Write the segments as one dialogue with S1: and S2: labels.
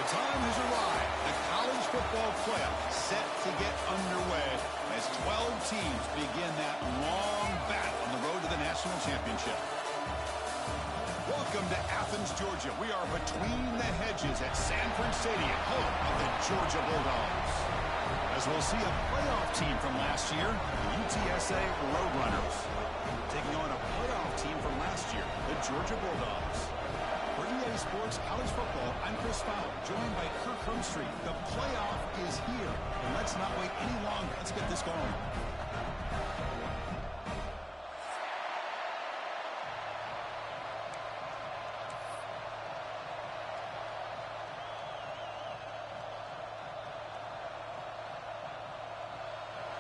S1: The time has arrived. The college football playoff set to get underway as 12 teams begin that long battle on the road to the national championship. Welcome to Athens, Georgia. We are between the hedges at Sanford Stadium, home of the Georgia Bulldogs. As we'll see a playoff team from last year, the UTSA Roadrunners, taking on a playoff team from last year, the Georgia Bulldogs. For EA Sports College Football, I'm Chris Fowler, joined by Kirk Hermstreet. The playoff is here, and let's not wait any longer. Let's get this going.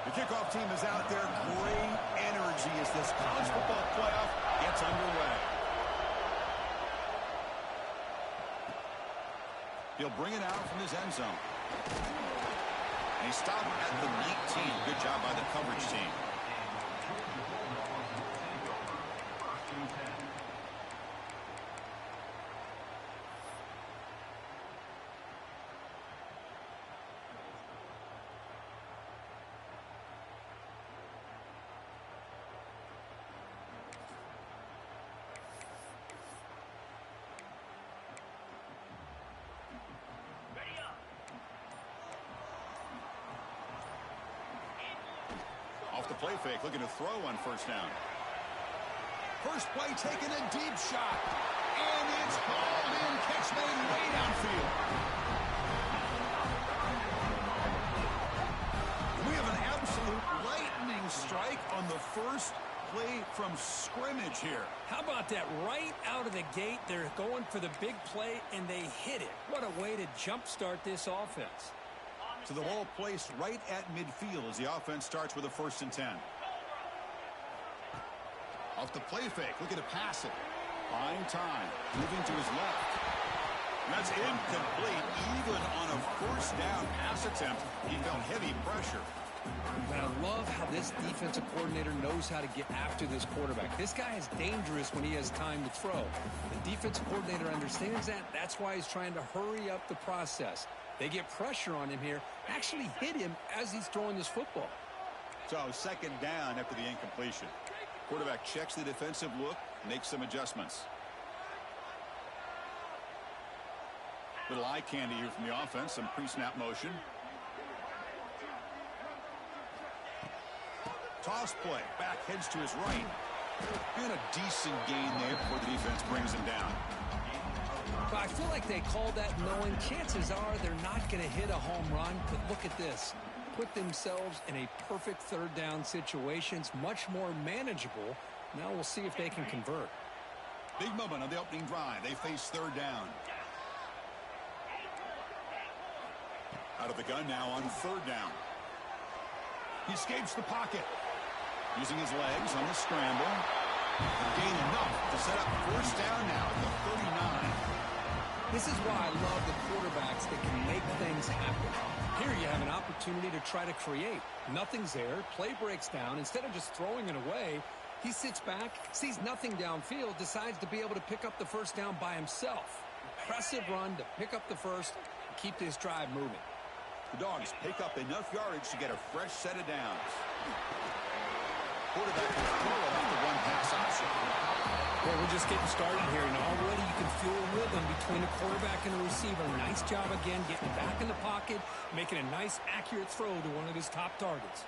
S1: The kickoff team is out there. Great energy as this college football playoff gets underway. He'll bring it out from his end zone. And he stopped at the 19. Good job by the coverage team. Off the play fake, looking to throw on first down. First play, taking a deep shot. And it's hauled in. Catch made way downfield. We have an absolute lightning strike on the first play from scrimmage here.
S2: How about that? Right out of the gate, they're going for the big play, and they hit it. What a way to jumpstart this offense.
S1: So the ball placed right at midfield as the offense starts with a 1st and 10. Off the play fake, looking to pass it. Buying time, moving to his left. And that's incomplete. Even on a 1st down pass attempt, he felt heavy pressure.
S2: But I love how this defensive coordinator knows how to get after this quarterback. This guy is dangerous when he has time to throw. The defensive coordinator understands that. That's why he's trying to hurry up the process. They get pressure on him here, actually hit him as he's throwing this football.
S1: So 2nd down after the incompletion. Quarterback checks the defensive look, makes some adjustments. Little eye candy here from the offense, some pre-snap motion. Toss play, back heads to his right. And a decent gain there before the defense brings him down.
S2: But I feel like they called that knowing chances are they're not going to hit a home run. But look at this. Put themselves in a perfect 3rd down situation. It's much more manageable. Now we'll see if they can convert.
S1: Big moment on the opening drive. They face 3rd down. Out of the gun now on 3rd down. He escapes the pocket. Using his legs on the scramble. Gain enough to set up 1st down now at the 39.
S2: This is why I love the quarterbacks that can make things happen. Here you have an opportunity to try to create. Nothing's there. Play breaks down. Instead of just throwing it away, he sits back, sees nothing downfield, decides to be able to pick up the 1st down by himself. Impressive run to pick up the 1st and keep this drive moving.
S1: The Dogs pick up enough yardage to get a fresh set of downs. Quarterback will throw it off the one-pass option.
S2: Well, we're just getting started here, and already you can feel a rhythm between the quarterback and the receiver. Nice job again getting back in the pocket, making a nice, accurate throw to one of his top targets.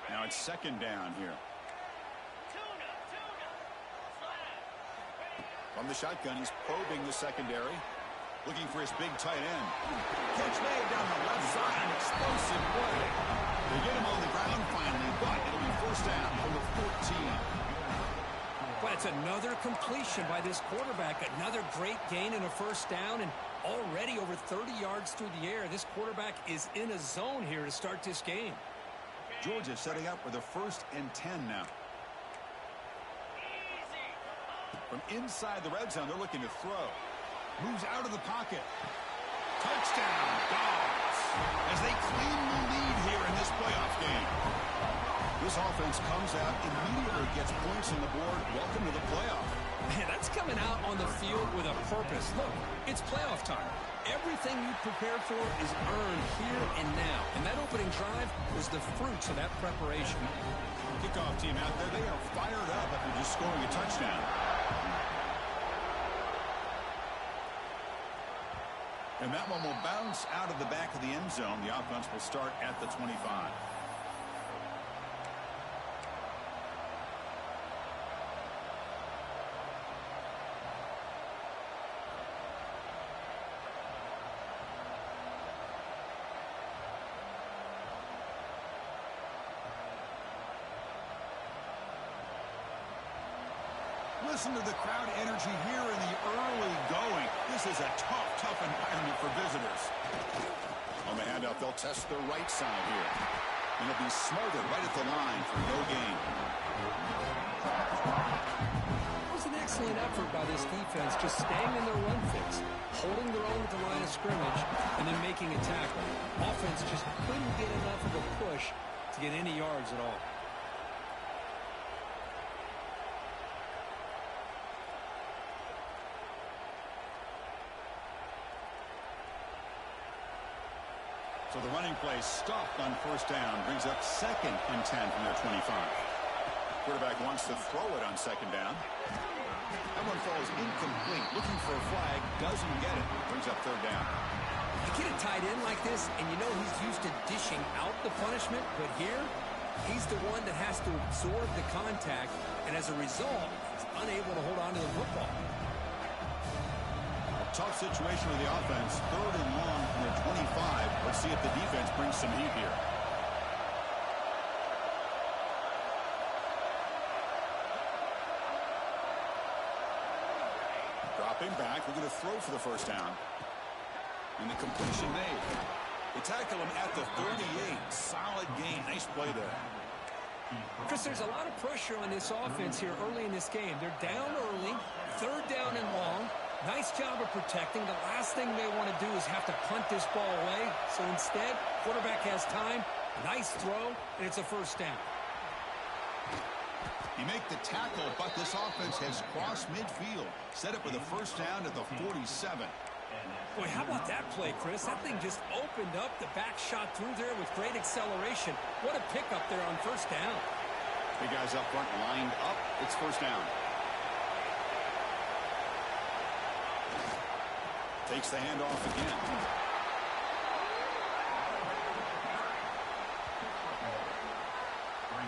S1: Now it's 2nd down here. From the shotgun, he's probing the secondary. Looking for his big tight end. Catch made down the left side. Explosive play. They get him on the ground finally, but it'll be 1st down from the 14.
S2: But it's another completion by this quarterback. Another great gain in a 1st down, and already over 30 yards through the air. This quarterback is in a zone here to start this game.
S1: Georgia setting up with a 1st and 10 now. From inside the red zone, they're looking to throw. Moves out of the pocket. Touchdown, Dogs, as they claim the lead here in this playoff game. This offense comes out, immediately gets points on the board. Welcome to the playoff.
S2: Man, that's coming out on the field with a purpose. Look, it's playoff time. Everything you prepared for is earned here and now. And that opening drive was the fruits of that preparation.
S1: Kickoff team out there, they are fired up after just scoring a touchdown. And that one will bounce out of the back of the end zone. The offense will start at the 25. Listen to the crowd energy here in the early going. This is a tough environment for visitors. On the handoff, they'll test the right side here. And it'll be smothered right at the line for no gain.
S2: It was an excellent effort by this defense, just staying in their run fix, holding their own at the line of scrimmage, and then making a tackle. Offense just couldn't get enough of a push to get any yards at all.
S1: So the running play stopped on first down, brings up 2nd and 10 from their 25. Quarterback wants to throw it on 2nd down. That one falls incomplete. Looking for a flag, doesn't get it. Brings up 3rd down.
S2: You get a tight end like this, and you know he's used to dishing out the punishment, but here, he's the one that has to absorb the contact, and as a result, he's unable to hold on to the football.
S1: Tough situation with the offense. 3rd and long from their 25. Let's see if the defense brings some heat here. Dropping back. We're going to throw for the first down. And the completion made. They tackle him at the 38. Solid gain. Nice play there.
S2: Chris, there's a lot of pressure on this offense here early in this game. They're down early. 3rd down and long. Nice job of protecting. The last thing they want to do is have to punt this ball away. So instead, quarterback has time. Nice throw, and it's a first down.
S1: You make the tackle, but this offense has crossed midfield. Set up with a first down at the 47.
S2: Boy, how about that play, Chris? That thing just opened up. The back shot through there with great acceleration. What a pickup there on first down.
S1: Big guys up front lined up. It's first down. Takes the handoff again.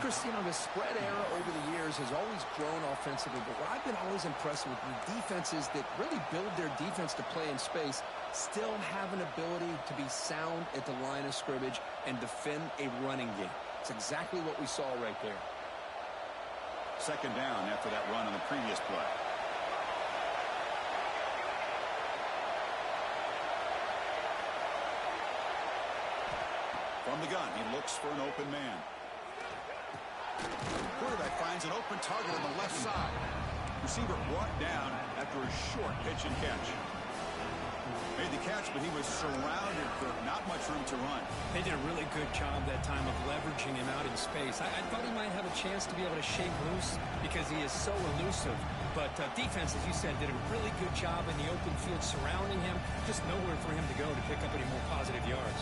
S2: Chris, you know, the spread era over the years has always grown offensively, but what I've been always impressed with the defenses that really build their defense to play in space still have an ability to be sound at the line of scrimmage and defend a running game. It's exactly what we saw right there.
S1: 2nd down after that run on the previous play. From the gun, he looks for an open man. Quarterback finds an open target on the left side. Receiver brought down after a short pitch and catch. Made the catch, but he was surrounded for not much room to run.
S2: They did a really good job that time of leveraging him out in space. I thought he might have a chance to be able to shake loose because he is so elusive. But defense, as you said, did a really good job in the open field surrounding him. Just nowhere for him to go to pick up any more positive yards.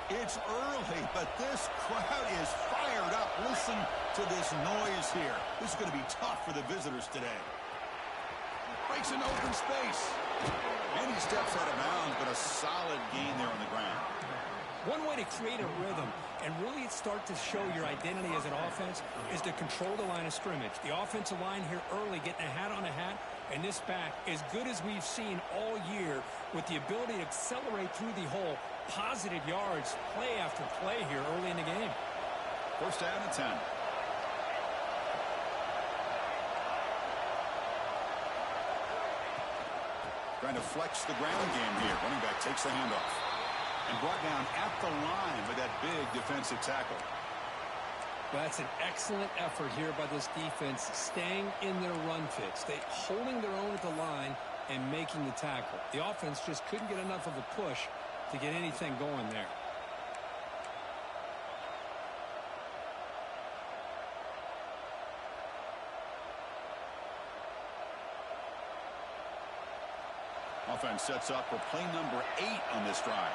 S1: It's early, but this crowd is fired up. Listen to this noise here. This is going to be tough for the visitors today. Breaks an open space. And he steps out of bounds, but a solid gain there on the ground.
S2: One way to create a rhythm and really start to show your identity as an offense is to control the line of scrimmage. The offensive line here early getting a hat on a hat, and this back as good as we've seen all year with the ability to accelerate through the hole. Positive yards, play after play here early in the game.
S1: First down and 10. Trying to flex the ground game here. Running back takes the handoff. And brought down at the line with that big defensive tackle.
S2: Well, that's an excellent effort here by this defense, staying in their run fix. They holding their own at the line and making the tackle. The offense just couldn't get enough of a push to get anything going there.
S1: offense sets up for play number 8 on this drive.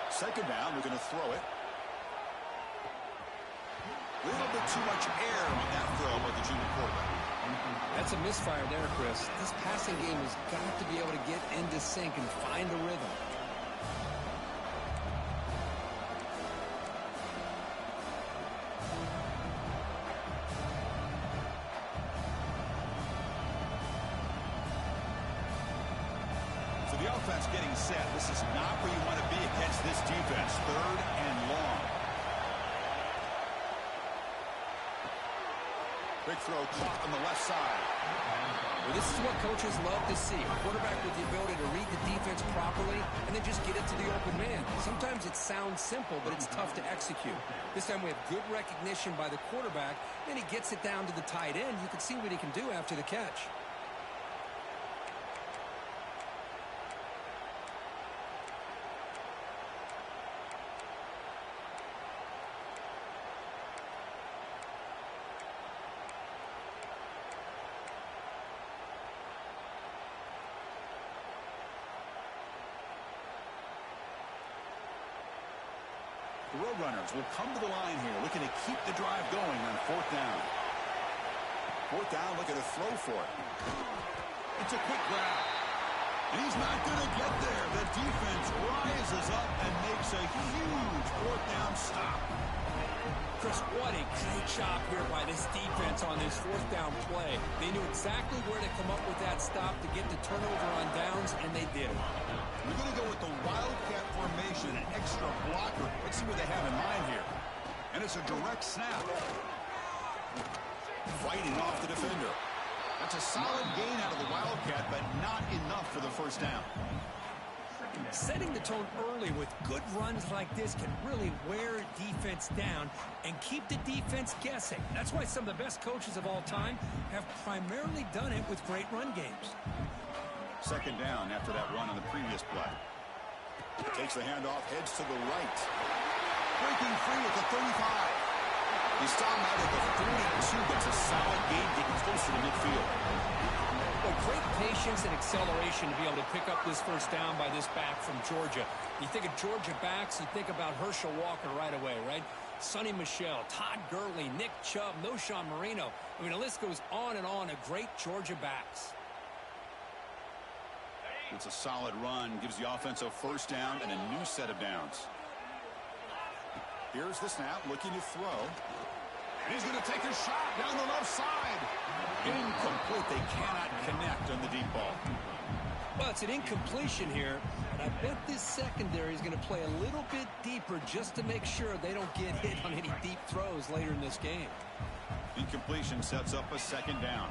S1: Second down, they're going to throw it. A little bit too much air on that throw by the junior quarterback.
S2: That's a misfire there, Chris. This passing game has got to be able to get into sync and find a rhythm.
S1: So the offense getting set. This is not where you want to be against this defense. Third and long. Big throw caught on the left side.
S2: Well, this is what coaches love to see. A quarterback with the ability to read the defense properly and then just get it to the open man. Sometimes it sounds simple, but it's tough to execute. This time we have good recognition by the quarterback. Then he gets it down to the tight end. You can see what he can do after the catch.
S1: The Roadrunners will come to the line here, looking to keep the drive going on fourth down. Fourth down, looking to throw for it. It's a quick grab. And he's not going to get there. The defense rises up and makes a huge fourth down stop.
S2: Chris, what a great job here by this defense on this fourth down play. They knew exactly where to come up with that stop to get the turnover on downs, and they did it.
S1: We're going to go with the Wildcat formation, an extra blocker. Let's see what they have in mind here. And it's a direct snap. Fighting off the defender. That's a solid gain out of the Wildcat, but not enough for the first down.
S2: Setting the tone early with good runs like this can really wear defense down and keep the defense guessing. That's why some of the best coaches of all time have primarily done it with great run games.
S1: Second down after that run on the previous play. Takes the handoff, heads to the right. Breaking free at the 35. He stopped out at the 42. That's a solid gain, getting closer to midfield.
S2: Well, great patience and acceleration to be able to pick up this first down by this back from Georgia. You think of Georgia backs, you think about Herschel Walker right away, right? Sonny Michel, Todd Gurley, Nick Chubb, Noshawn Marino. I mean, the list goes on and on of great Georgia backs.
S1: It's a solid run, gives the offense a first down and a new set of downs. Here's the snap, looking to throw. And he's going to take a shot down the left side. Incomplete. They cannot connect on the deep ball.
S2: Well, it's an incompletion here, and I bet this secondary is going to play a little bit deeper just to make sure they don't get hit on any deep throws later in this game.
S1: Incompletion sets up a second down.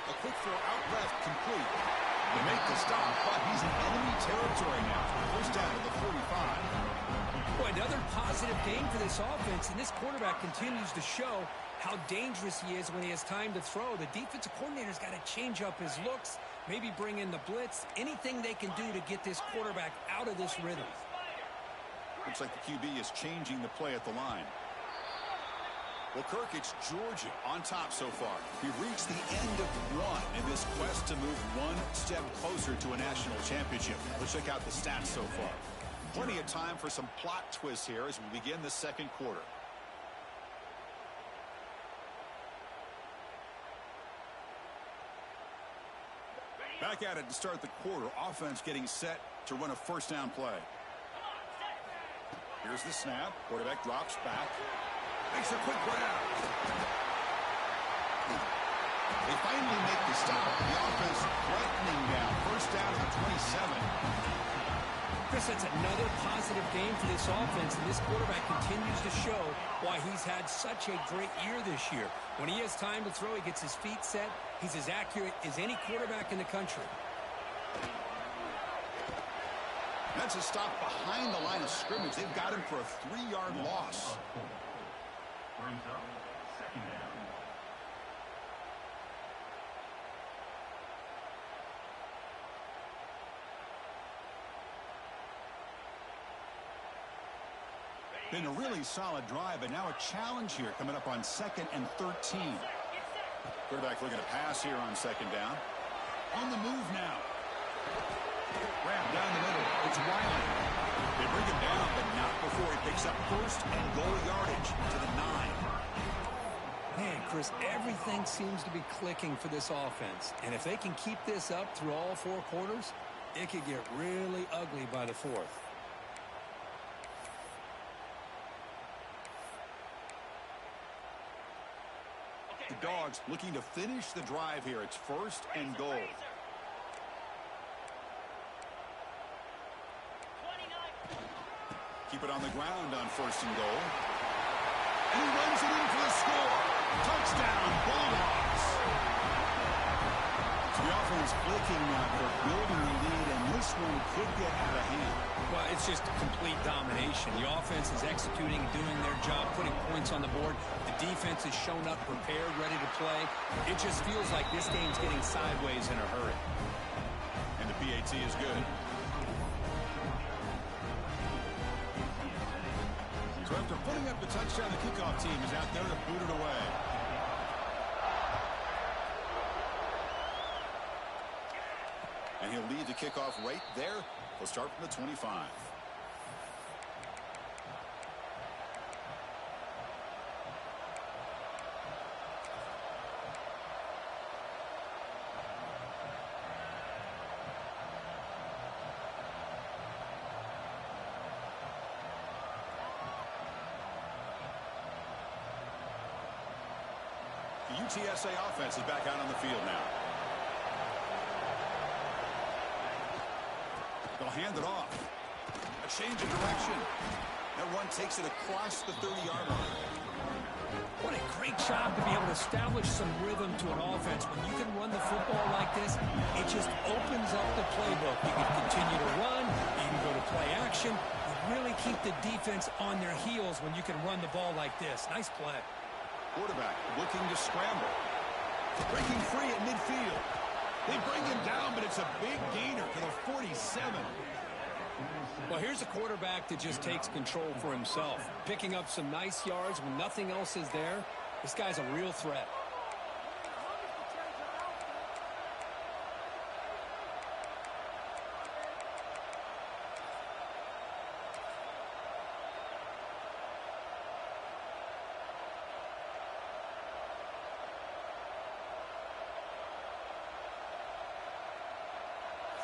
S1: A quick throw out left, complete. They make the stop, but he's in enemy territory now. First down to the 45.
S2: Boy, another positive game for this offense, and this quarterback continues to show how dangerous he is when he has time to throw. The defensive coordinator's got to change up his looks, maybe bring in the blitz, anything they can do to get this quarterback out of this rhythm.
S1: Looks like the QB is changing the play at the line. Well, Kirk, it's Georgia on top so far. We've reached the end of one in this quest to move one step closer to a national championship. Let's check out the stats so far. Plenty of time for some plot twists here as we begin the second quarter. Back at it to start the quarter. Offense getting set to run a first down play. Here's the snap. Quarterback drops back. Makes a quick grab. They finally make the stop. The offense threatening down. First down at the 27.
S2: Chris, that's another positive game for this offense, and this quarterback continues to show why he's had such a great year this year. When he has time to throw, he gets his feet set. He's as accurate as any quarterback in the country.
S1: That's a stop behind the line of scrimmage. They've got him for a 3-yard loss. Been a really solid drive, and now a challenge here coming up on 2nd and 13. Quarterback looking to pass here on 2nd down. On the move now. Wrap down the middle. It's Wiley. They bring him down, but not before he picks up 1st and goal yardage to the 9.
S2: Man, Chris, everything seems to be clicking for this offense. And if they can keep this up through all 4 quarters, it could get really ugly by the 4th.
S1: The Dogs looking to finish the drive here. It's 1st and goal. Keep it on the ground on 1st and goal. And he runs it in for the score. Touchdown, Bulldogs. So the offense flicking now. They're building the lead, and this one could get out of hand.
S2: Well, it's just complete domination. The offense is executing, doing their job, putting points on the board. The defense has shown up, prepared, ready to play. It just feels like this game's getting sideways in a hurry.
S1: And the PAT is good. So after putting up the touchdown, the kickoff team is out there to boot it away. And he'll lead the kickoff right there. We'll start from the 25. The UTSA offense is back out on the field now. They'll hand it off. A change of direction. That one takes it across the 30-yard line.
S2: What a great job to be able to establish some rhythm to an offense. When you can run the football like this, it just opens up the playbook. You can continue to run. You can go to play action. You really keep the defense on their heels when you can run the ball like this. Nice play.
S1: Quarterback looking to scramble. Breaking free at midfield. They bring him down, but it's a big gainer to the 47.
S2: Well, here's a quarterback that just takes control for himself. Picking up some nice yards when nothing else is there. This guy's a real threat.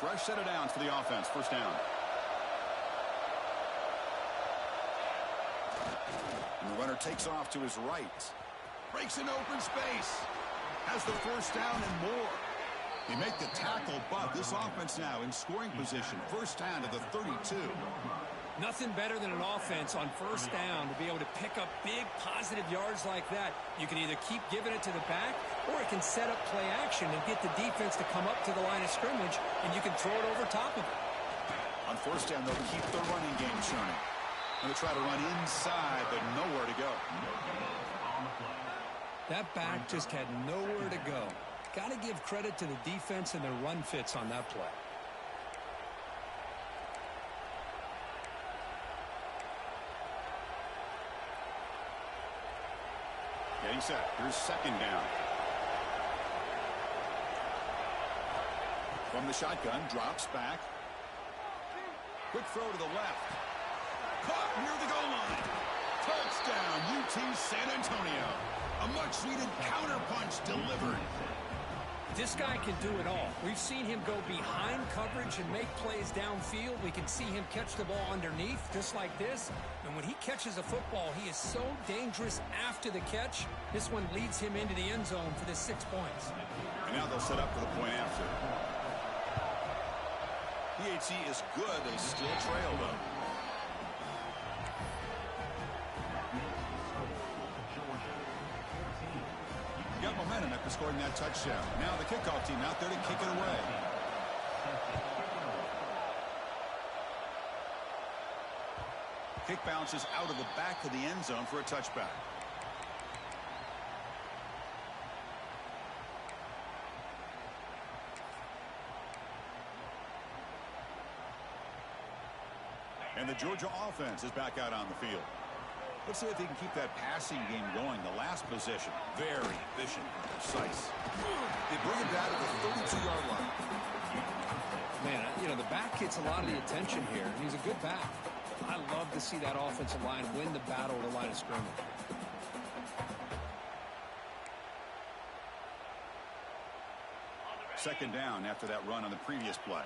S1: Fresh set of downs for the offense. 1st down. And the runner takes off to his right. Breaks an open space. Has the 1st down and more. They make the tackle, but this offense now in scoring position. 1st down to the 32.
S2: Nothing better than an offense on 1st down to be able to pick up big positive yards like that. You can either keep giving it to the back, or it can set up play action and get the defense to come up to the line of scrimmage, and you can throw it over top of it.
S1: On 1st down, they'll keep the running game churning. And they'll try to run inside, but nowhere to go.
S2: That back just had nowhere to go. Got to give credit to the defense and their run fits on that play.
S1: Getting set. Here's 2nd down. From the shotgun, drops back. Quick throw to the left. Caught near the goal line. Touchdown, UT San Antonio. A much-needed counterpunch delivered.
S2: This guy can do it all. We've seen him go behind coverage and make plays downfield. We can see him catch the ball underneath, just like this. And when he catches a football, he is so dangerous after the catch. This one leads him into the end zone for the 6 points.
S1: And now they'll set up for the point after. PAT is good. They still trail, though. Got momentum after scoring that touchdown. Now the kickoff team out there to kick it away. Kick bounces out of the back of the end zone for a touchback. And the Georgia offense is back out on the field. Let's see if he can keep that passing game going. The last possession, very efficient and precise. They bring it down to the 32-yard line.
S2: Man, you know, the back gets a lot of the attention here. He's a good back. I love to see that offensive line win the battle at the line of scrimmage.
S1: Second down after that run on the previous play.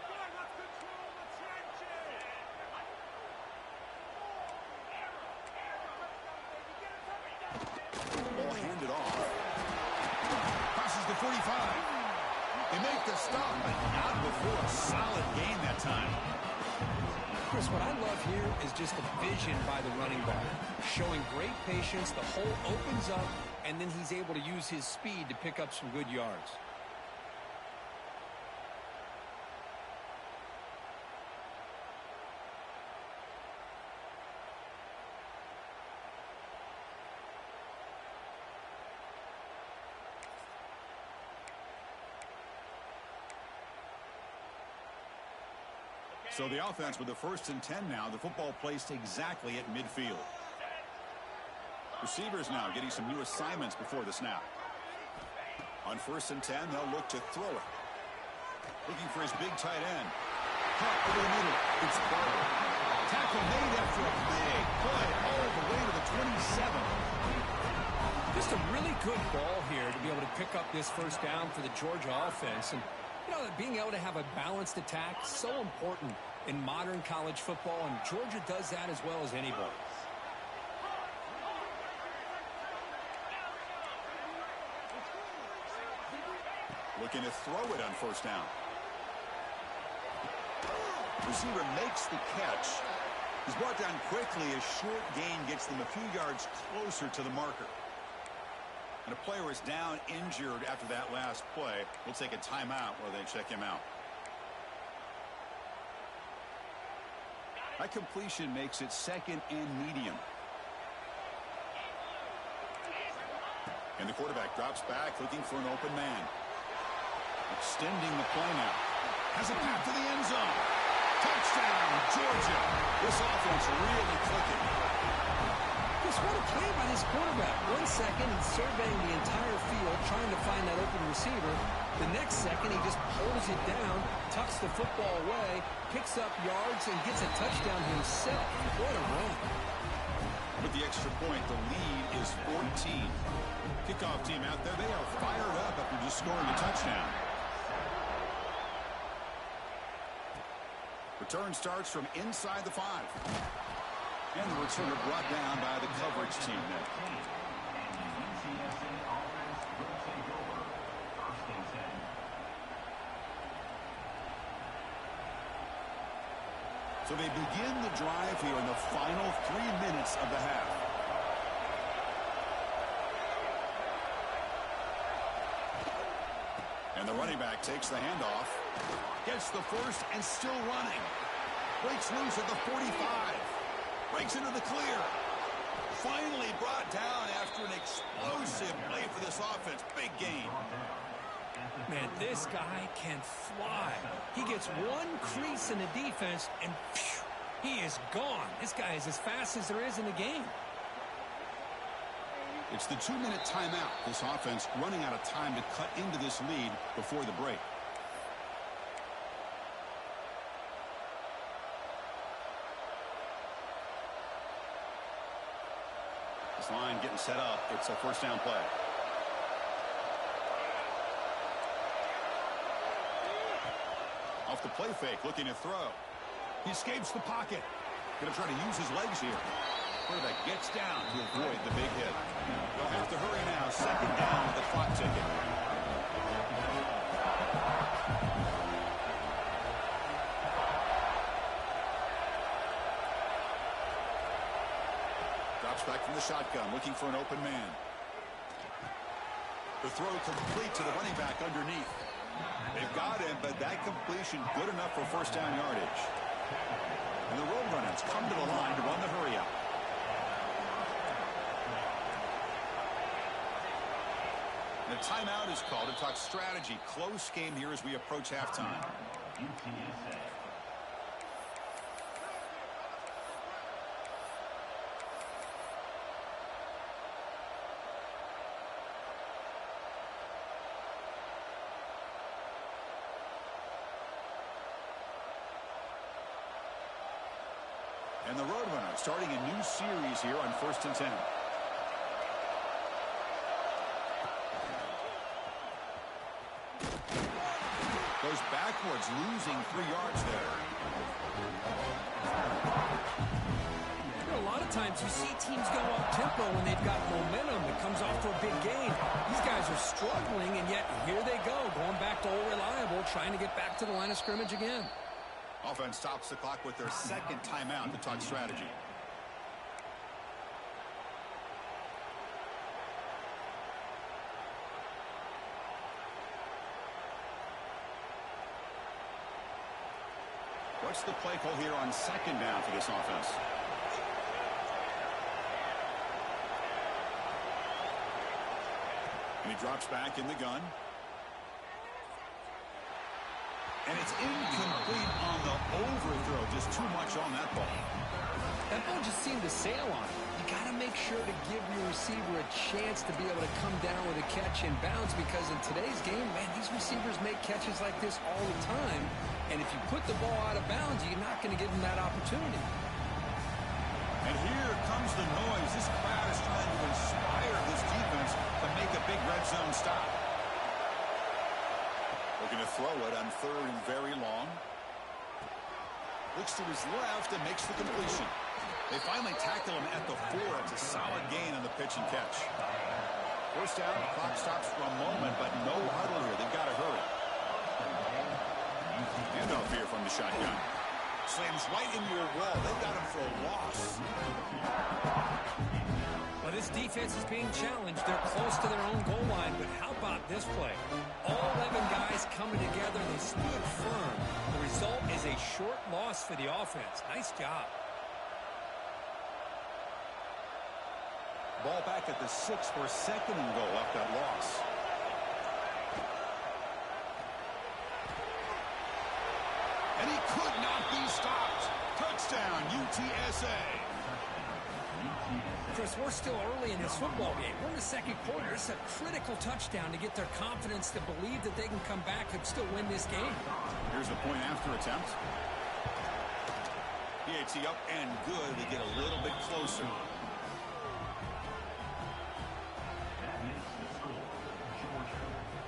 S1: Ball handed off. Crosses the 45. They make the stop, but not before a solid gain that time.
S2: Chris, what I love here is just the vision by the running back. Showing great patience, the hole opens up, and then he's able to use his speed to pick up some good yards.
S1: So the offense with the 1st and 10 now. The football placed exactly at midfield. Receivers now getting some new assignments before the snap. On 1st and 10, they'll look to throw it. Looking for his big tight end. Caught over the middle. It's Barber. Tackle made after a big play all the way to the 27.
S2: Just a really good ball here to be able to pick up this first down for the Georgia offense. And you know, being able to have a balanced attack, so important in modern college football, and Georgia does that as well as anybody.
S1: Looking to throw it on 1st down. Receiver makes the catch. He's brought down quickly. A short gain gets them a few yards closer to the marker. And a player is down injured after that last play. We'll take a timeout while they check him out. That completion makes it 2nd and medium. And the quarterback drops back looking for an open man. Extending the play now. Has a path to the end zone. Touchdown, Georgia. This offense really clicking.
S2: Just what a play by this quarterback. 1 second, he's surveying the entire field, trying to find that open receiver. The next second, he just pulls it down, tucks the football away, picks up yards, and gets a touchdown himself. What a run.
S1: With the extra point, the lead is 14. Kickoff team out there, they are fired up after just scoring a touchdown. Return starts from inside the 5. And the returner brought down by the coverage team there. So they begin the drive here in the final 3 minutes of the half. And the running back takes the handoff. Gets the first and still running. Breaks loose at the 45. Breaks into the clear. Finally brought down after an explosive play for this offense. Big gain.
S2: Man, this guy can fly. He gets one crease in the defense, and phew, he is gone. This guy is as fast as there is in the game.
S1: It's the 2-minute timeout. This offense running out of time to cut into this lead before the break. This line getting set up. It's a 1st down play. Off the play fake, looking to throw. He escapes the pocket. Going to try to use his legs here. Quarterback gets down to avoid the big hit. They'll have to hurry now. 2nd down with the clock ticking. Drops back from the shotgun, looking for an open man. The throw complete to the running back underneath. They've got him, but that completion good enough for 1st down yardage. And the Roadrunners come to the line to run the hurry up. And a timeout is called to talk strategy. Close game here as we approach halftime. And the Roadrunners starting a new series here on 1st and 10. Goes backwards, losing 3 yards there.
S2: You know, a lot of times you see teams go up-tempo when they've got momentum. It comes off to a big gain. These guys are struggling, and yet here they go, going back to old reliable, trying to get back to the line of scrimmage again.
S1: Offense stops the clock with their second timeout to talk strategy. What's the play call here on 2nd down for this offense? And he drops back in the gun. And it's incomplete on the overthrow. Just too much on that ball.
S2: That ball just seemed to sail on it. You got to make sure to give your receiver a chance to be able to come down with a catch and bounce, because in today's game, man, these receivers make catches like this all the time. And if you put the ball out of bounds, you're not going to give them that opportunity.
S1: And here comes the noise. This crowd is trying to inspire this defense to make a big red zone stop. Looking to throw it on 3rd and very long. Looks to his left and makes the completion. They finally tackle him at the 4. It's a solid gain on the pitch and catch. 1st down, the clock stops for a moment, but no huddle here. They've got to hurry. Handoff here from the shotgun. Slams right into your wall. They've got him for a loss.
S2: Well, this defense is being challenged. They're close to their own goal line, but how about this play? All 11 guys coming together. They stood firm. The result is a short loss for the offense. Nice job.
S1: Ball back at the 6 for 2nd and goal after that loss. And he could not be stopped. Touchdown, UTSA.
S2: Chris, we're still early in this football game. We're in the 2nd quarter. It's a critical touchdown to get their confidence to believe that they can come back and still win this game.
S1: Here's the point after attempt. PAT up and good. They get a little bit closer.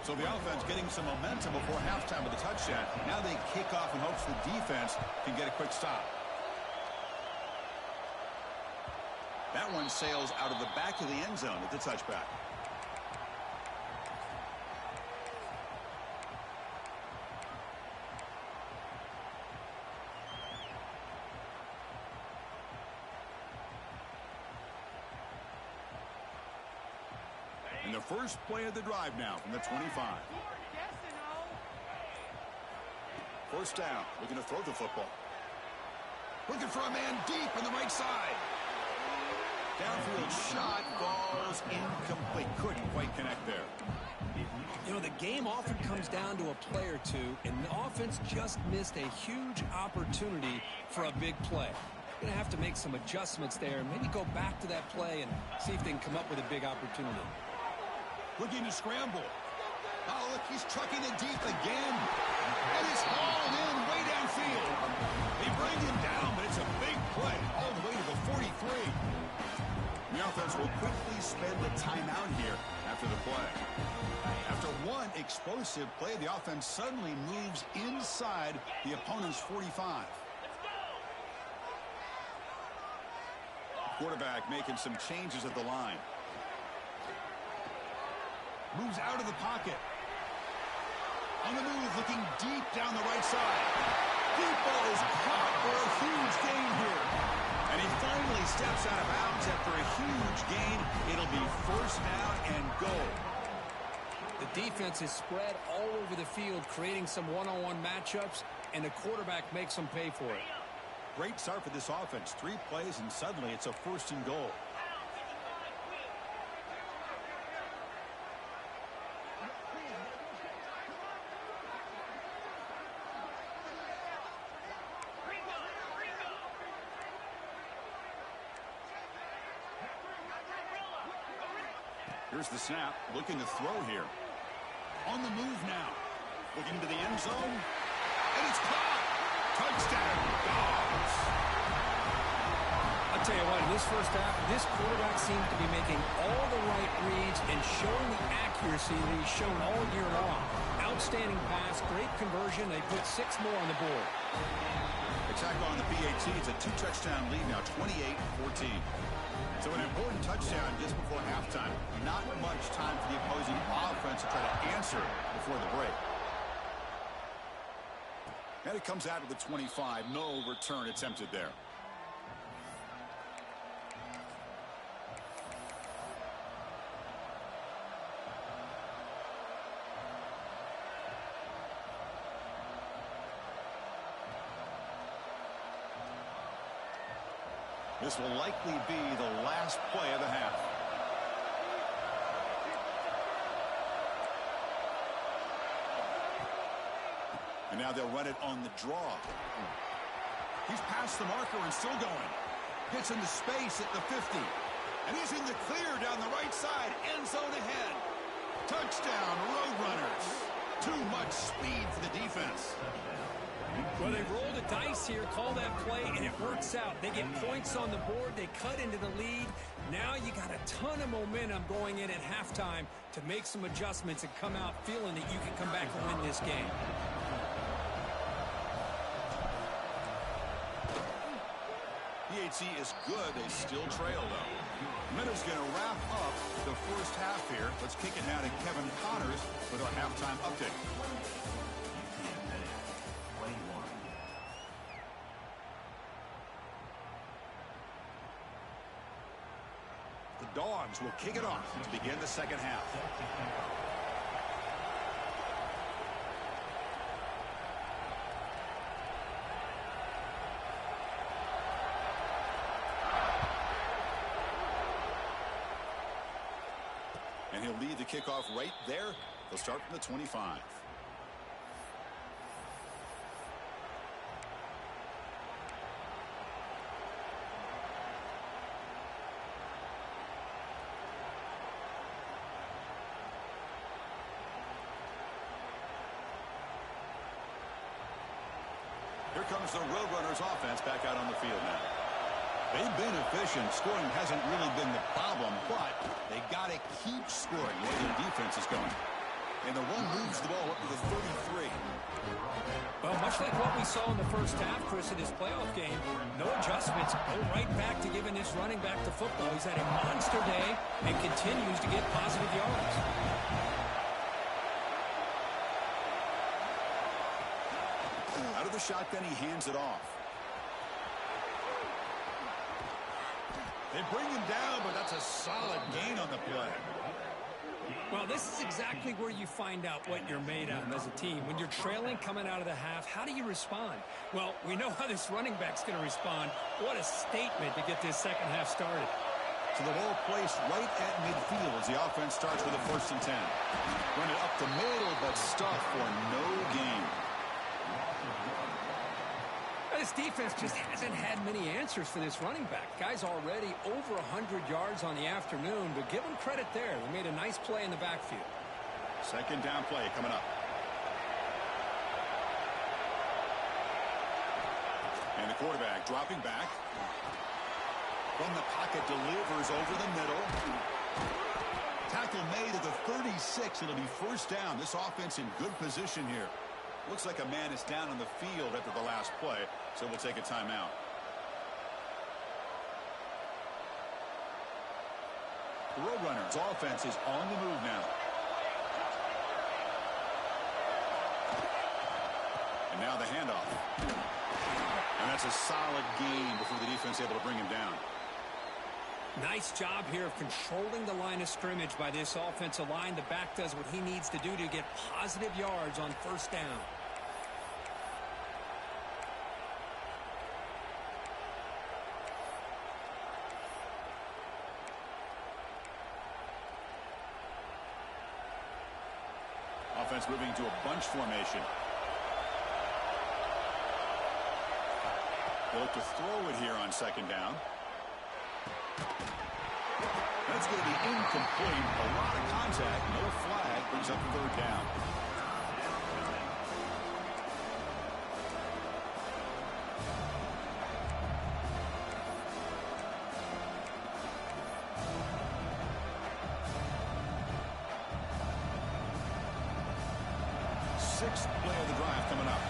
S1: So the offense getting some momentum before halftime with the touchdown. Now they kick off in hopes the defense can get a quick stop. That one sails out of the back of the end zone at the touchback. And the first play of the drive now from the 25. 1st down, looking to throw the football. Looking for a man deep on the right side. Downfield shot, falls incomplete. Couldn't quite connect there.
S2: You know, the game often comes down to a play or two, and the offense just missed a huge opportunity for a big play. Going to have to make some adjustments there, maybe go back to that play and see if they can come up with a big opportunity.
S1: Looking to scramble. Oh, look, he's trucking it deep again. And it's hauled in way downfield. They bring him down, but it's a big play all the way to the 43. The offense will quickly spend the timeout here after the play. After one explosive play, the offense suddenly moves inside the opponent's 45. Quarterback making some changes at the line. Moves out of the pocket. On the move, looking deep down the right side. Deep ball is caught for a huge gain here. And he finally steps out of bounds after a huge gain. It'll be 1st down and goal.
S2: The defense is spread all over the field, creating some one-on-one matchups, and the quarterback makes them pay for it.
S1: Great start for this offense. 3 plays, and suddenly it's a 1st and goal. Here's the snap, looking to throw here. On the move now. Looking to the end zone. And it's caught. Touchdown, Dogs.
S2: tell you what, in this first half, this quarterback seems to be making all the right reads and showing the accuracy that he's shown all year long. Outstanding pass, great conversion. They put 6 more on the board.
S1: Attack on the PAT. It's a 2-touchdown lead now, 28-14. So an important touchdown just before halftime. Not much time for the opposing offense to try to answer before the break. And it comes out of the 25. No return attempted there. This will likely be the last play of the half. And now they'll run it on the draw. He's past the marker and still going. Gets into space at the 50. And he's in the clear down the right side. End zone ahead. Touchdown, Roadrunners. Too much speed for the defense.
S2: Well, they rolled a dice here, call that play, and it works out. They get points on the board. They cut into the lead. Now you got a ton of momentum going in at halftime to make some adjustments and come out feeling that you can come back and win this game.
S1: PAT is good. They still trail, though. Minutes going to wrap up the first half here. Let's kick it now to Kevin Connors with our halftime update. The Dogs will kick it off to begin the second half. And he'll lead the kickoff right there. They'll start from the 25. Here comes the Roadrunners offense back out on the field now. They've been efficient. Scoring hasn't really been the problem, but they got to keep scoring where their defense is going. And the one moves the ball up to the 33.
S2: Well, much like what we saw in the first half, Chris, in his playoff game, no adjustments. Go right back to giving this running back to football. He's had a monster day and continues to get positive yards.
S1: Out of the shotgun, he hands it off. They bring him down, but that's a solid gain on the play.
S2: Well, this is exactly where you find out what you're made of as a team. When you're trailing coming out of the half, how do you respond? Well, we know how this running back's going to respond. What a statement to get this second half started.
S1: So the ball placed right at midfield as the offense starts with a 1st and 10. Run it up the middle, but stuffed for no gain.
S2: This defense just hasn't had many answers for this running back. Guy's already over 100 yards on the afternoon, but give him credit there. They made a nice play in the backfield.
S1: Second down play coming up. And the quarterback dropping back. From the pocket, delivers over the middle. Tackle made at the 36. It'll be 1st down. This offense in good position here. Looks like a man is down on the field after the last play, so we'll take a timeout. The Roadrunners offense is on the move now. And now the handoff. And that's a solid gain before the defense able to bring him down.
S2: Nice job here of controlling the line of scrimmage by this offensive line. The back does what he needs to do to get positive yards on 1st down.
S1: Offense moving to a bunch formation. They'll look to throw it here on 2nd down. That's going to be incomplete. A lot of contact. No flag. Brings up 3rd down. sixth play of the drive coming up.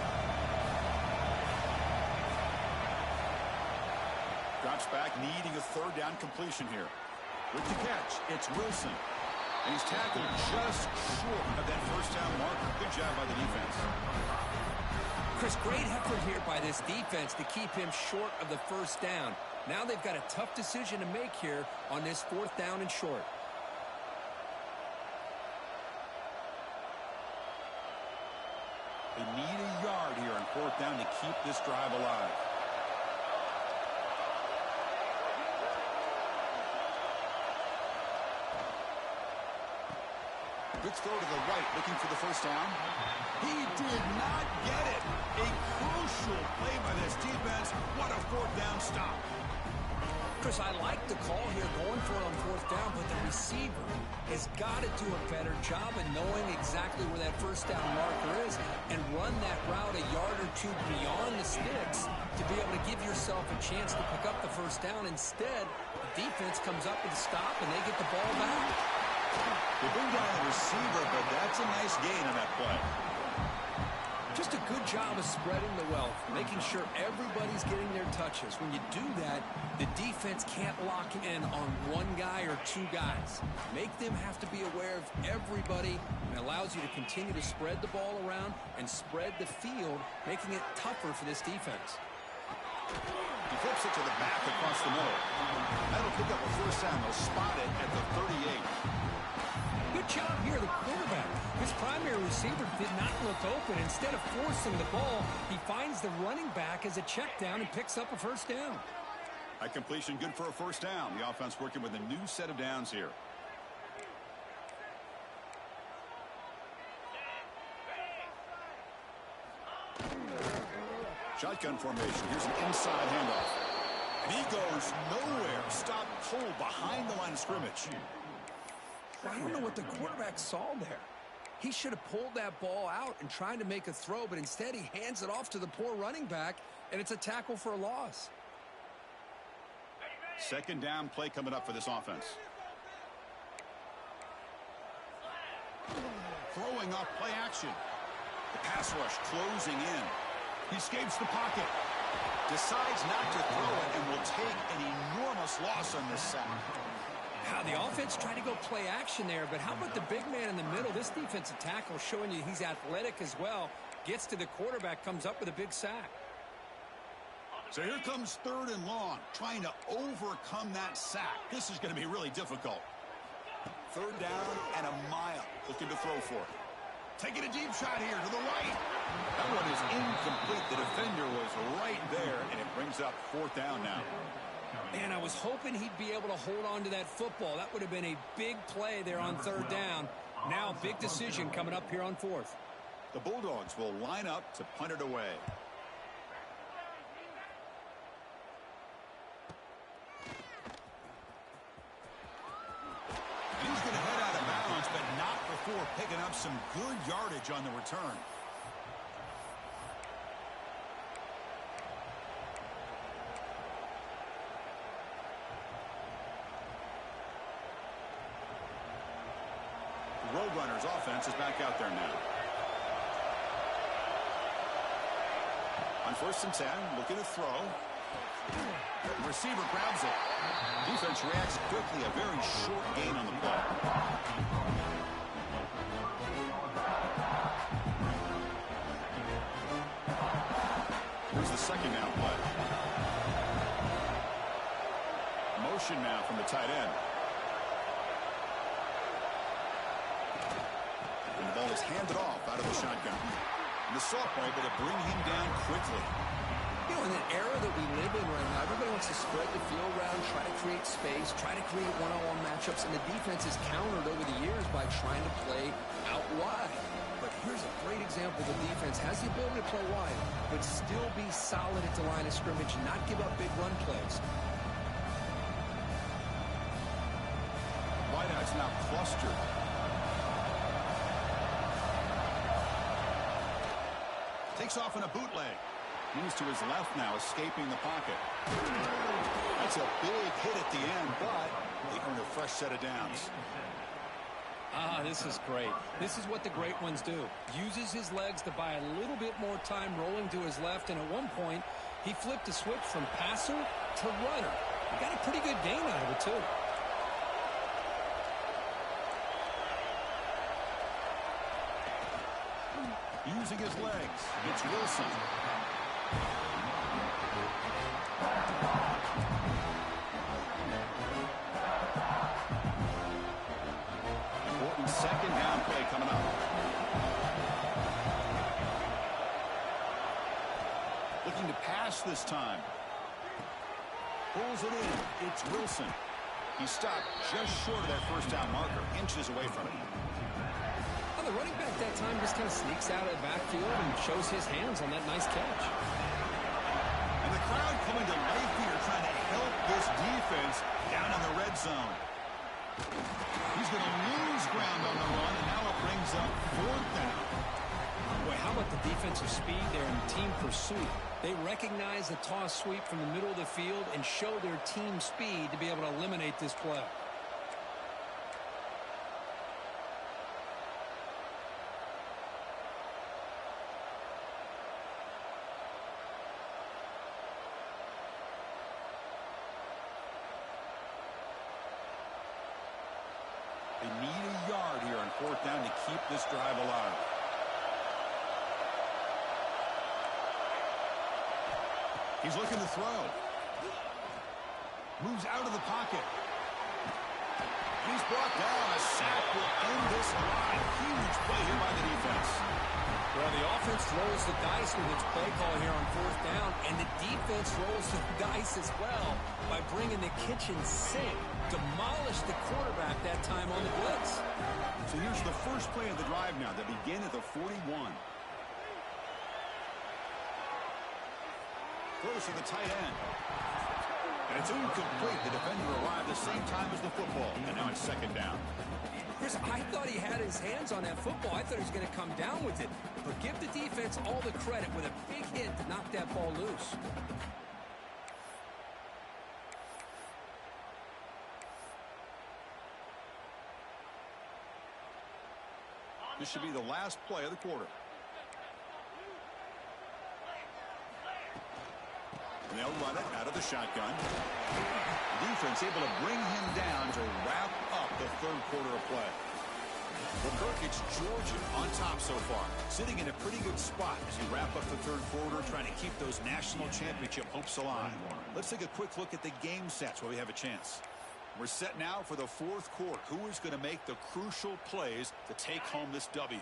S1: Drops back, needing a third down completion here. With the catch, it's Wilson. And he's tackled just short of that first down marker. Good job by the defense.
S2: Chris, great effort here by this defense to keep him short of the first down. Now they've got a tough decision to make here on this fourth down and short.
S1: They need a yard here on fourth down to keep this drive alive. Good throw to the right, looking for the first down. He did not get it. A crucial play by this defense. What a fourth down stop.
S2: Chris, I like the call here going for it on fourth down, but the receiver has got to do a better job of knowing exactly where that first down marker is and run that route a yard or two beyond the sticks to be able to give yourself a chance to pick up the first down. Instead, the defense comes up with a stop and they get the ball back.
S1: They bring down the receiver, but that's a nice gain on that play.
S2: Just a good job of spreading the wealth, making sure everybody's getting their touches. When you do that, the defense can't lock in on one guy or two guys. Make them have to be aware of everybody, and allows you to continue to spread the ball around and spread the field, making it tougher for this defense.
S1: He flips it to the back across the middle. That'll pick up a first down. They'll spot it at the 38.
S2: Good job here, the quarterback. His primary receiver did not look open. Instead of forcing the ball, he finds the running back as a check down and picks up a first down.
S1: That completion good for a first down. The offense working with a new set of downs here. Shotgun formation. Here's an inside handoff. And he goes nowhere. Stop pulled behind the line of scrimmage.
S2: I don't know what the quarterback saw there. He should have pulled that ball out and tried to make a throw, but instead he hands it off to the poor running back, and it's a tackle for a loss.
S1: Second down play coming up for this offense. Throwing off play action. The pass rush closing in. He escapes the pocket. Decides not to throw it and will take an enormous loss on this sack.
S2: Now, the offense tried to go play action there, but how about the big man in the middle? This defensive tackle showing you he's athletic as well. Gets to the quarterback, comes up with a big sack.
S1: So here comes third and long, trying to overcome that sack. This is going to be really difficult. Third down and a mile. Looking to throw for it. Taking a deep shot here to the right. That one is incomplete. The defender was right there, and it brings up fourth down now.
S2: Man, I was hoping he'd be able to hold on to that football. That would have been a big play there on third down. Now, big decision coming up here on fourth.
S1: The Bulldogs will line up to punt it away. He's going to head out of bounds, but not before picking up some good yardage on the return. Roadrunners offense is back out there now. On 1st and 10, looking to throw. The receiver grabs it. Defense reacts quickly. A very short gain on the play. Here's the second down play. Motion now from the tight end. And the ball is handed off out of the shotgun. And the sophomore able to bring him down quickly.
S2: You know, in the era that we live in right now, everybody wants to spread the field around, try to create space, try to create one-on-one matchups, and the defense is countered over the years by trying to play out wide. But here's a great example. The defense has the ability to play wide, but still be solid at the line of scrimmage and not give up big run plays.
S1: Wideouts now clustered. Takes off in a bootleg. Moves to his left now, escaping the pocket. That's a big hit at the end, but they earn a fresh set of downs.
S2: Ah, this is great. This is what the great ones do. Uses his legs to buy a little bit more time rolling to his left, and at one point, he flipped a switch from passer to runner. He got a pretty good gain out of it, too.
S1: Using his legs, it's Wilson. Important second down play coming up. Looking to pass this time. Pulls it in. It's Wilson. He stopped just short of that first down marker, inches away from it.
S2: Well, the running back that time just kind of sneaks out of the backfield and shows his hands on that nice catch.
S1: And the crowd coming to life here, trying to help this defense down in the red zone. He's going to lose ground on the run, and now it brings up fourth down.
S2: Boy, how about the defensive speed there in team pursuit? They recognize the toss sweep from the middle of the field and show their team speed to be able to eliminate this play.
S1: They need a yard here on fourth down to keep this drive alive. He's looking to throw. Moves out of the pocket. And he's brought down. A sack will end this drive. Huge play here by the defense.
S2: Well, the offense rolls the dice with its play call here on fourth down, and the defense rolls the dice as well by bringing the kitchen sink. Demolished the quarterback that time on the blitz.
S1: So here's the first play of the drive now. They begin at the 41. Throws to the tight end. And it's incomplete. The defender arrived the same time as the football. And now it's second down.
S2: Chris, I thought he had his hands on that football. I thought he was going to come down with it. But give the defense all the credit with a big hit to knock that ball loose.
S1: This should be the last play of the quarter. They'll run it out of the shotgun. Defense able to bring him down to wrap up the third quarter of play. Well, Kirk, it's Georgia on top so far, sitting in a pretty good spot as you wrap up the third quarter, trying to keep those national championship hopes alive. Let's take a quick look at the game sets while we have a chance. We're set now for the fourth quarter. Who is going to make the crucial plays to take home this W?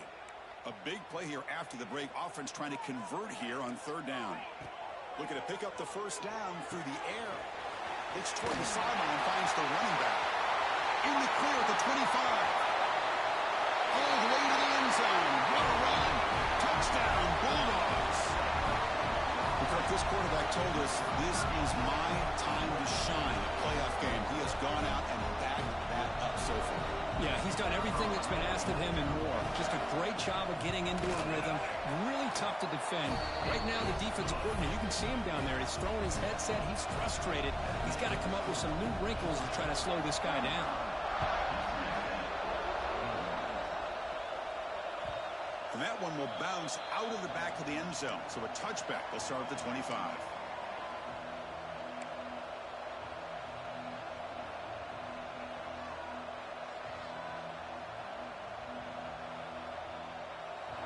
S1: A big play here after the break. Offense trying to convert here on third down. Looking to pick up the first down through the air. Looks toward the sideline, finds the running back. In the clear at the 25. All the way to the end zone. What a run. Touchdown, Bulldogs. Because this quarterback told us this is my time to shine. A playoff game. He has gone out and backed that up so far.
S2: Yeah, he's done everything that's been asked of him and more. Just a great job of getting into a rhythm. Really tough to defend. Right now, the defensive coordinator, you can see him down there. He's throwing his headset. He's frustrated. He's got to come up with some new wrinkles to try to slow this guy down.
S1: And that one will bounce out of the back of the end zone. So a touchback will start at the 25.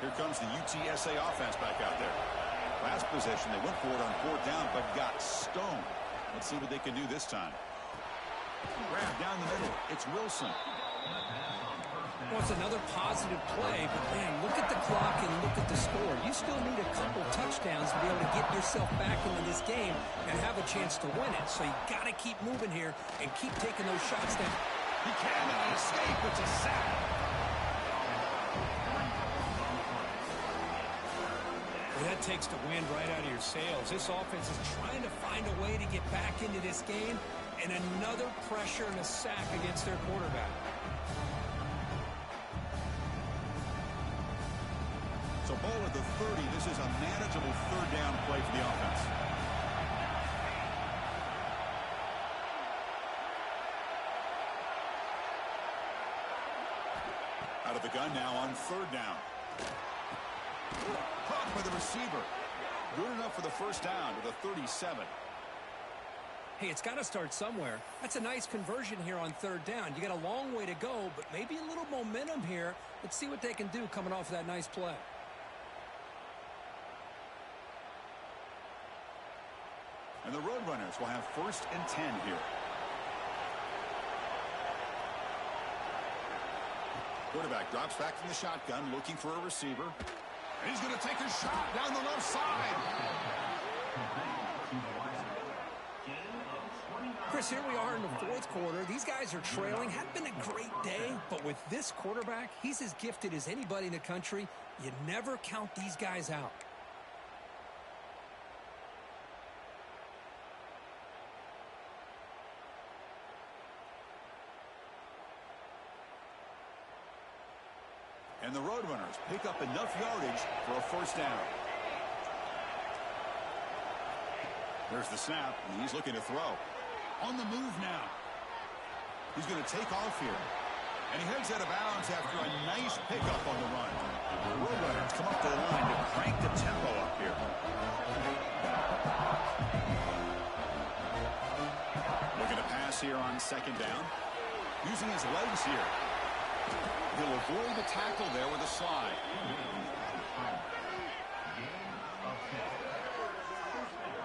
S1: Here comes the UTSA offense back out there. Last possession, they went for it on fourth down, but got stoned. Let's see what they can do this time. Grab down the middle. It's Wilson.
S2: Well, it's another positive play, but man, look at the clock and look at the score. You still need a couple touchdowns to be able to get yourself back into this game and have a chance to win it. So you got to keep moving here and keep taking those shots down.
S1: He cannot escape. It's a sack.
S2: Well, that takes the wind right out of your sails. This offense is trying to find a way to get back into this game, and another pressure and a sack against their quarterback.
S1: So ball at the 30. This is a manageable third down play for the offense. gun now on third down. Caught by the receiver. Good enough for the first down to the 37.
S2: Hey, it's got to start somewhere. That's a nice conversion here on third down. You got a long way to go, but maybe a little momentum here. Let's see what they can do coming off that nice play.
S1: And the Roadrunners will have 1st and 10 here. Quarterback drops back from the shotgun, looking for a receiver. And he's going to take a shot down the left side.
S2: Chris, here we are in the 4th quarter. These guys are trailing. Hadn't been a great day, but with this quarterback, he's as gifted as anybody in the country. You never count these guys out.
S1: And the Roadrunners pick up enough yardage for a first down. There's the snap, and he's looking to throw. On the move now. He's going to take off here. And he heads out of bounds after a nice pickup on the run. The Roadrunners come up the line to crank the tempo up here. Looking to pass here on 2nd down. Using his legs here. He'll avoid the tackle there with a slide.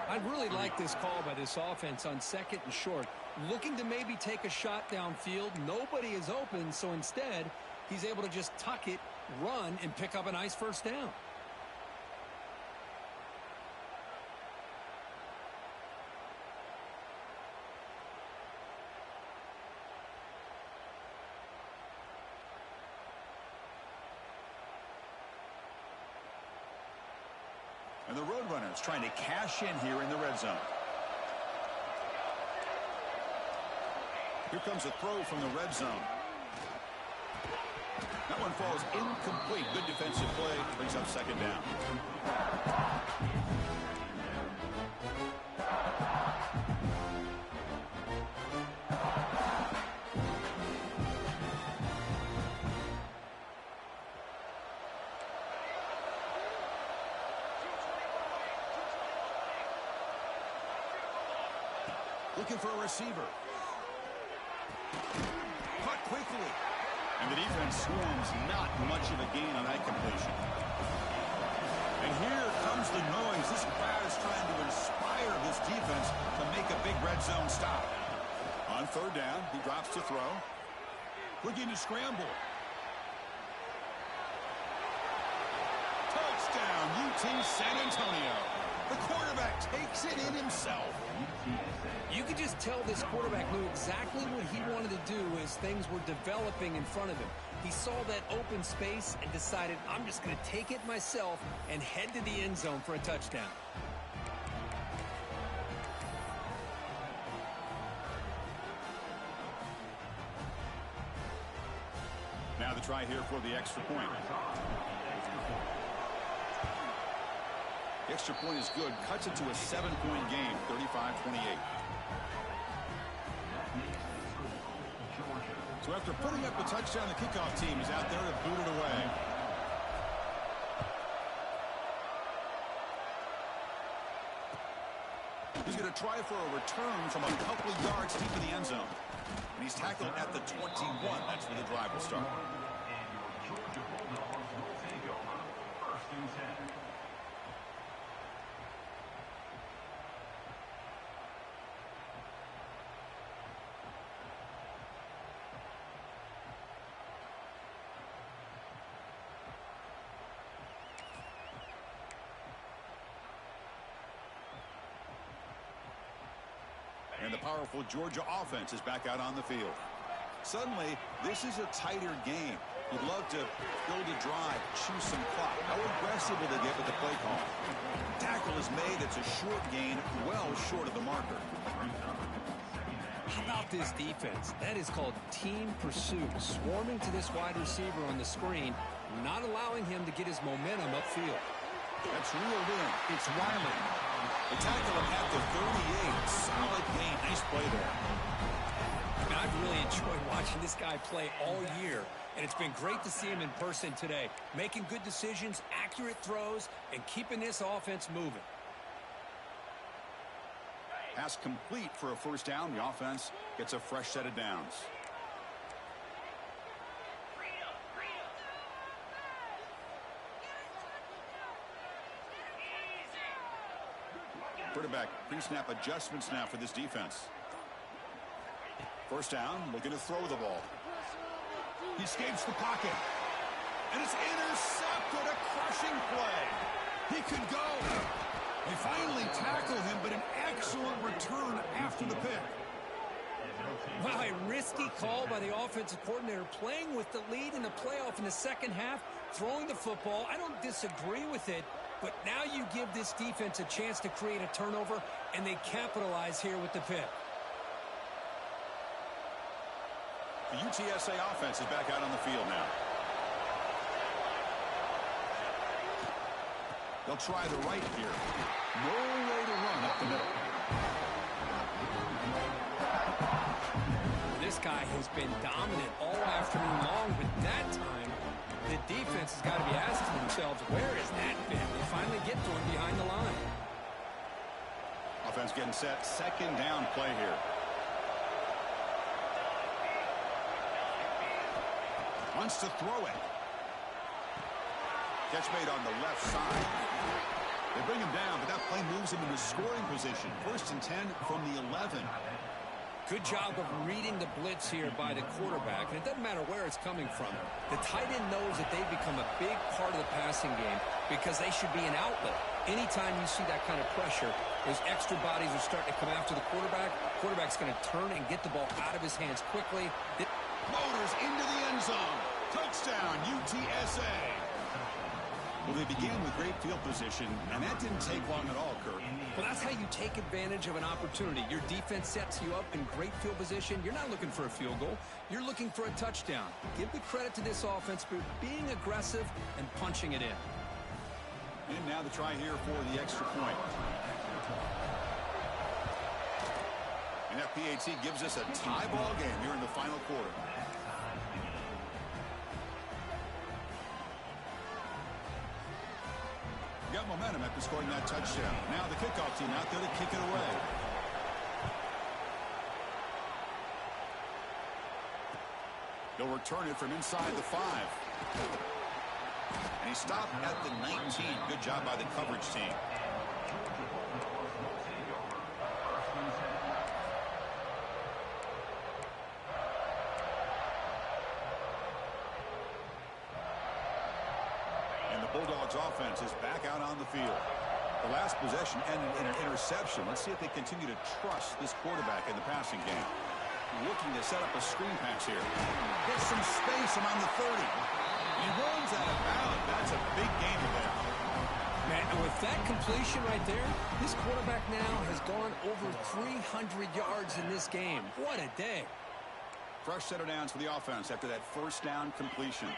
S2: I really like this call by this offense on 2nd and short. Looking to maybe take a shot downfield. Nobody is open, so instead, he's able to just tuck it, run, and pick up a nice first down.
S1: And the Roadrunners trying to cash in here in the red zone. Here comes a throw from the red zone. That one falls incomplete. Good defensive play. Brings up 2nd down. Looking for a receiver. Caught quickly. And the defense swarms. Not much of a gain on that completion. And here comes the noise. This crowd is trying to inspire this defense to make a big red zone stop. On 3rd down, he drops to throw. Looking to scramble. Touchdown, UT San Antonio. The quarterback takes it in himself.
S2: You could just tell this quarterback knew exactly what he wanted to do as things were developing in front of him. He saw that open space and decided, I'm just going to take it myself and head to the end zone for a touchdown.
S1: Now the try here for the extra point. The extra point is good. Cuts it to a 7-point game, 35-28. So after putting up a touchdown, the kickoff team is out there to boot it away. He's going to try for a return from a couple of yards deep in the end zone. And he's tackled at the 21. That's where the drive will start. And the powerful Georgia offense is back out on the field. Suddenly, this is a tighter game. You'd love to build a drive, choose some clock. How aggressive will they get with the play call? Tackle is made. It's a short gain, well short of the marker.
S2: How about this defense? That is called team pursuit. Swarming to this wide receiver on the screen, not allowing him to get his momentum upfield.
S1: That's reeled in. It's Riley. They tackle him at the 38. Solid gain. Nice play there.
S2: I I've really enjoyed watching this guy play all year, and it's been great to see him in person today, making good decisions, accurate throws, and keeping this offense moving.
S1: Pass complete for a first down. The offense gets a fresh set of downs. Quarterback pre-snap adjustments now for this defense. First down, looking to throw the ball. He escapes the pocket. And it's intercepted. A crushing play. He could go. They finally tackle him, but an excellent return after the pick.
S2: Wow, a risky call by the offensive coordinator, playing with the lead in the playoff in the second half, throwing the football. I don't disagree with it, but now you give this defense a chance to create a turnover, and they capitalize here with the pick.
S1: The UTSA offense is back out on the field now. They'll try the right here. No way to run up the middle.
S2: This guy has been dominant all afternoon long, but that time, the defense has got to be asking themselves, where is that been? They finally get to him behind the line.
S1: Offense getting set. Second down play here. Wants to throw it. Catch made on the left side. They bring him down, but that play moves him into scoring position. First and 10 from the 11.
S2: Good job of reading the blitz here by the quarterback, and it doesn't matter where it's coming from. The tight end knows that they've become a big part of the passing game because they should be an outlet. Anytime you see that kind of pressure, those extra bodies are starting to come after the quarterback. Quarterback's going to turn and get the ball out of his hands quickly.
S1: Motors into the end zone. Touchdown, UTSA. Well, they began with great field position, and that didn't take long at all, Kirk.
S2: Well, that's how you take advantage of an opportunity. Your defense sets you up in great field position. You're not looking for a field goal. You're looking for a touchdown. Give the credit to this offense for being aggressive and punching it in.
S1: And now the try here for the extra point. And that PAT gives us a tie ball game here in the final quarter. Got momentum after scoring that touchdown. Now the kickoff team out there to kick it away. They'll return it from inside the 5. And he stopped at the 19. Good job by the coverage team. Bulldogs offense is back out on the field. The last possession ended in an interception. Let's see if they continue to trust this quarterback in the passing game. Looking to set up a screen pass here. Gets some space around the 30. He runs out of bounds. That's a big gain there.
S2: Man, and with that completion right there, this quarterback now has gone over 300 yards in this game. What a day.
S1: Fresh set of downs for the offense after that first down completion.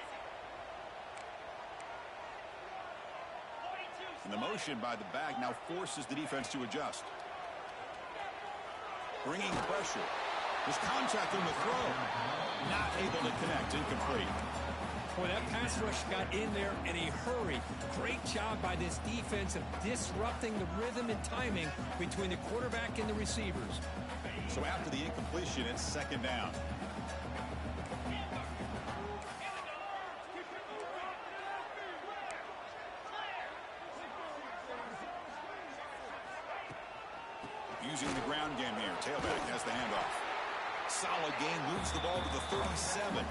S1: And the motion by the back now forces the defense to adjust. Bringing pressure. There's contact on the throw. Not able to connect. Incomplete.
S2: Boy, that pass rush got in there in a hurry. Great job by this defense of disrupting the rhythm and timing between the quarterback and the receivers.
S1: So after the incompletion, it's second down. Using the ground game here. Tailback has the handoff. Solid game. Moves the ball to the 37.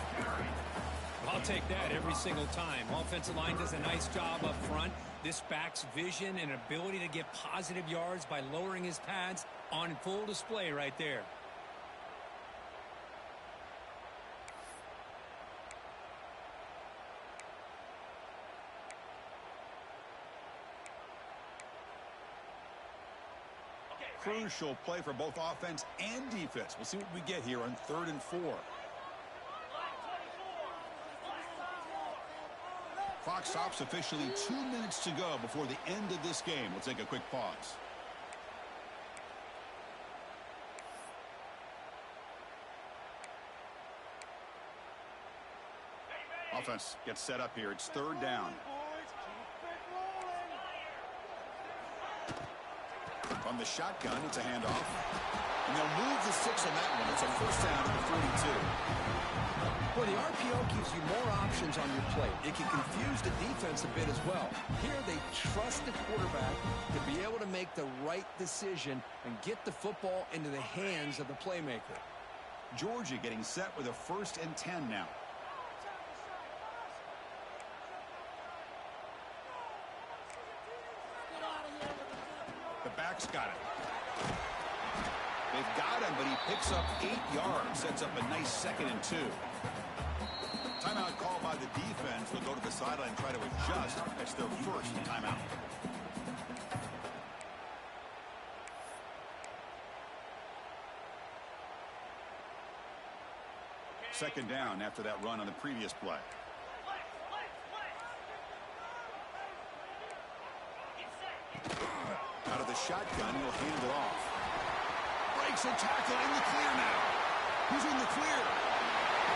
S2: I'll take that every single time. Offensive line does a nice job up front. This back's vision and ability to get positive yards by lowering his pads on full display right there.
S1: Crucial play for both offense and defense. We'll see what we get here on 3rd and 4. Clock stops officially 2 minutes to go before the end of this game. We'll take a quick pause. Offense gets set up here. It's third down. From the shotgun, it's a handoff. And they'll move the 6 on that one. It's a first down at the 42.
S2: Well, the RPO gives you more options on your plate. It can confuse the defense a bit as well. Here, they trust the quarterback to be able to make the right decision and get the football into the hands of the playmaker.
S1: Georgia getting set with a 1st and 10 now. The back's got it. They've got him, but he picks up 8 yards. Sets up a nice 2nd and 2. Timeout called by the defense. They'll go to the sideline and try to adjust. That's their first timeout. Second down after that run on the previous play. Out of the shotgun, he'll hand it off. Breaks a tackle in the clear now. Who's in the clear?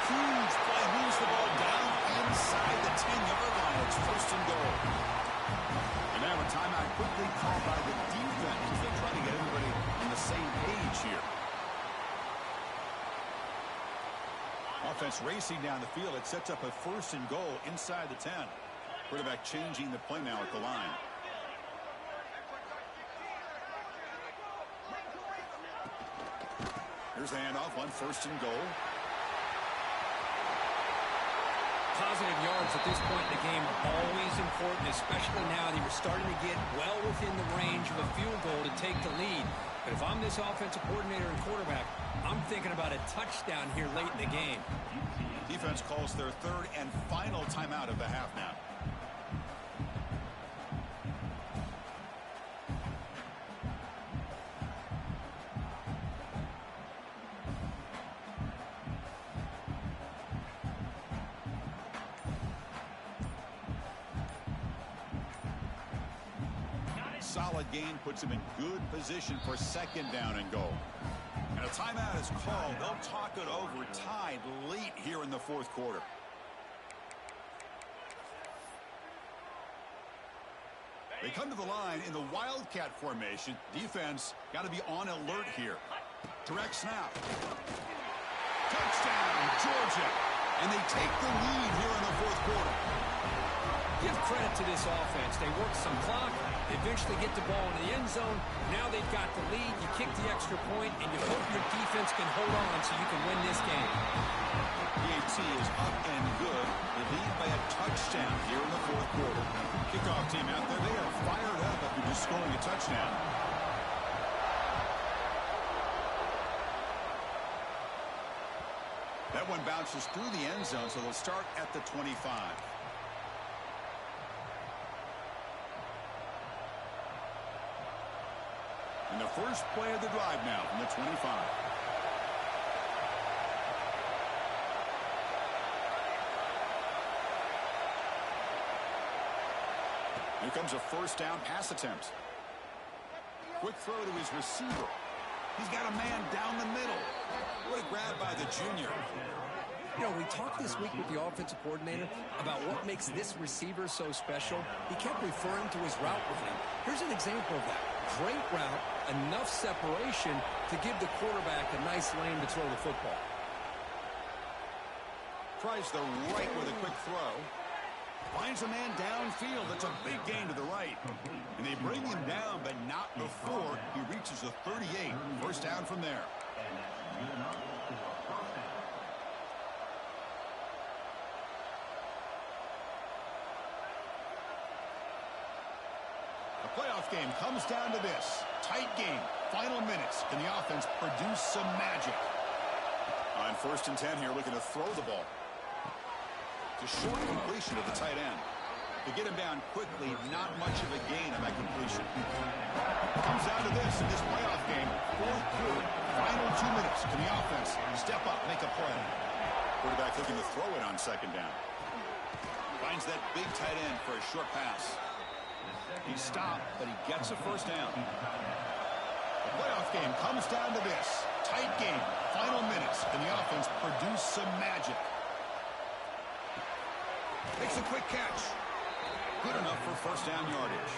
S1: Huge play, moves the ball down inside the 10-yard line. It's 1st and goal. And now a timeout quickly called by the defense as they try to get everybody on the same page here. Offense racing down the field. It sets up a 1st and goal inside the 10. Quarterback changing the play now at the line. Here's the handoff on 1st and goal.
S2: Positive yards at this point in the game are always important, especially now that you're starting to get well within the range of a field goal to take the lead. But if I'm this offensive coordinator and quarterback, I'm thinking about a touchdown here late in the game.
S1: Defense calls their 3rd and final timeout of the half now. Solid game puts him in good position for 2nd down and goal. And a timeout is called. They'll talk it over, tied late here in the 4th quarter. They come to the line in the Wildcat formation. Defense got to be on alert here. Direct snap. Touchdown, Georgia. And they take the lead here in the 4th quarter.
S2: Give credit to this offense. They work some clock. They eventually get the ball in the end zone. Now they've got the lead. You kick the extra point, and you hope your defense can hold on so you can win this game.
S1: PAT is up and good. They lead by a touchdown here in the 4th quarter. Kickoff team out there. They are fired up after just scoring a touchdown. That one bounces through the end zone, so they'll start at the 25. And the first play of the drive now from the 25. Here comes a 1st down pass attempt. Quick throw to his receiver. He's got a man down the middle. What a grab by the junior.
S2: You know, we talked this week with the offensive coordinator about what makes this receiver so special. He kept referring to his route running. Here's an example of that. Great route, enough separation to give the quarterback a nice lane to throw the football.
S1: Tries the right with a quick throw. Finds a man downfield. That's a big gain to the right. And they bring him down, but not before he reaches the 38. First down from there. The playoff game comes down to this. Tight game. Final minutes. Can the offense produce some magic? On 1st and 10 here, looking to throw the ball. It's a short completion of the tight end. To get him down quickly, not much of a gain on that completion. Comes down to this in this playoff game. 4th quarter, final 2 minutes. Can the offense step up, make a play? Quarterback looking to throw it on 2nd down. Finds that big tight end for a short pass. He stopped, but he gets a first down. The playoff game comes down to this. Tight game, final minutes. Can the offense produce some magic? Makes a quick catch. Good enough for first down yardage.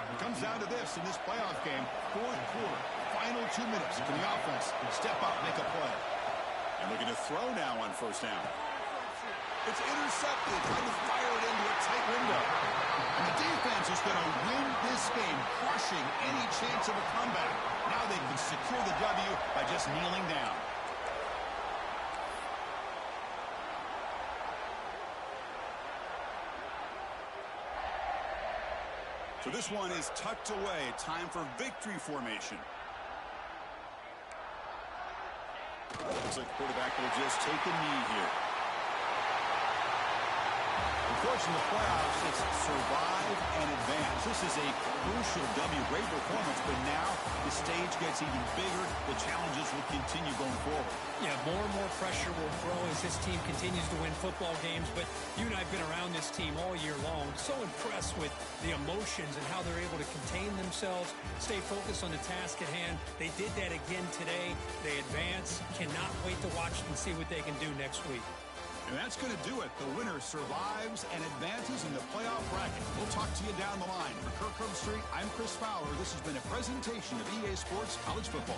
S1: It comes down to this in this playoff game. Fourth quarter, final 2 minutes. Can the offense step up, make a play? And looking to throw now on first down. It's intercepted. Trying to fire it into a tight window. And the defense is going to win this game, crushing any chance of a comeback. Now they can secure the W by just kneeling down. So this one is tucked away. Time for victory formation. Looks like the quarterback will just take a knee here. Of course, in the playoffs, it's survive and advance. This is a crucial W. Great performance, but now the stage gets even bigger. The challenges will continue going forward.
S2: Yeah, more and more pressure will grow as this team continues to win football games. But you and I have been around this team all year long. So impressed with the emotions and how they're able to contain themselves, stay focused on the task at hand. They did that again today. They advance. Cannot wait to watch and see what they can do next week.
S1: And that's going to do it. The winner survives and advances in the playoff bracket. We'll talk to you down the line. For Kirk Street, I'm Chris Fowler. This has been a presentation of EA Sports College Football.